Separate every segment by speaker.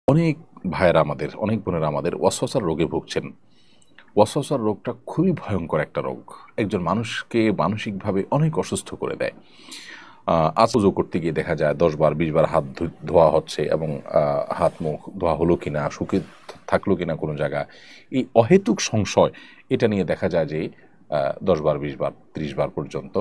Speaker 1: অনেক ভাইয়েরা আমাদের, অনেক বোনেরা আমাদের ওয়াসওয়াসার রোগে ভুগছেন। ওয়াসওয়াসার রোগটা খুবই ভয়ঙ্কর একটা রোগ। একজন মানুষকে মানসিকভাবে অনেক অসুস্থ করে দেয়। আজ পুজো করতে গিয়ে দেখা যায় ১০ বার ২০ বার হাত ধোয়া হচ্ছে এবং হাত মুখ ধোয়া হলো কিনা, শুকিয়ে থাকলো কিনা কোনো জায়গা। এই অহেতুক সংশয় এটা নিয়ে দেখা যায় যে ১০ বার ২০ বার ৩০ বার পর্যন্ত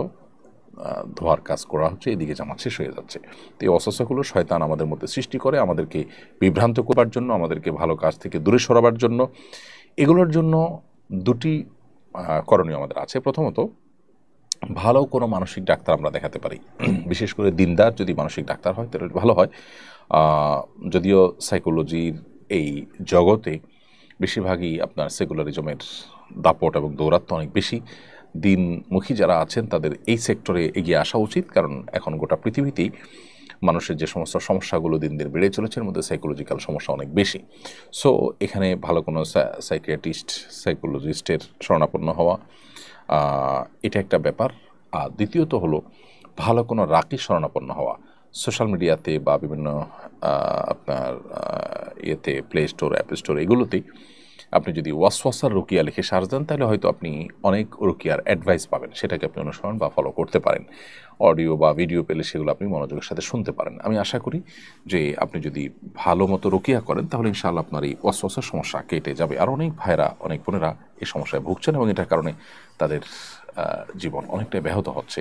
Speaker 1: ধোয়ার কাজ করা হচ্ছে, এদিকে জামাত শেষ হয়ে যাচ্ছে। তো এই অস্বস্থাগুলো শয়তান আমাদের মধ্যে সৃষ্টি করে, আমাদেরকে বিভ্রান্ত করবার জন্য, আমাদেরকে ভালো কাজ থেকে দূরে সরাবার জন্য। এগুলোর জন্য দুটি করণীয় আমাদের আছে। প্রথমত, ভালো কোনো মানসিক ডাক্তার আমরা দেখাতে পারি। বিশেষ করে দিনদার যদি মানসিক ডাক্তার হয় তাহলে ভালো হয়। যদিও সাইকোলজির এই জগতে বেশিরভাগই আপনার সেকুলারিজমের দাপট এবং দৌরাত্ম অনেক বেশি। দিনমুখী যারা আছেন তাদের এই সেক্টরে এগিয়ে আসা উচিত, কারণ এখন গোটা পৃথিবীতেই মানুষের যে সমস্ত সমস্যাগুলো দিন দিন বেড়ে চলেছে এর মধ্যে সাইকোলজিক্যাল সমস্যা অনেক বেশি। সো এখানে ভালো কোনো সাইকিয়াট্রিস্ট, সাইকোলজিস্টের শরণাপন্ন হওয়া এটা একটা ব্যাপার। আর দ্বিতীয়ত হলো ভালো কোনো রাকি শরণাপন্ন হওয়া। সোশ্যাল মিডিয়াতে বা বিভিন্ন আপনার ইয়েতে প্লে স্টোর, অ্যাপ স্টোর, এগুলোতেই আপনি যদি ওয়াসওয়াসার রুকিয়া লিখে সার্চ দেন তাহলে হয়তো আপনি অনেক রুকিয়ার অ্যাডভাইস পাবেন, সেটাকে আপনি অনুসরণ বা ফলো করতে পারেন। অডিও বা ভিডিও পেলে সেগুলো আপনি মনোযোগের সাথে শুনতে পারেন। আমি আশা করি যে আপনি যদি ভালো মতো রুকিয়া করেন তাহলে ইনশাআল্লাহ আপনার এই ওয়াসওয়াসার সমস্যা কেটে যাবে। আর অনেক ভাইরা, অনেক বোনেরা এই সমস্যায় ভুগছেন এবং এটার কারণে তাদের জীবন অনেকটাই ব্যাহত হচ্ছে।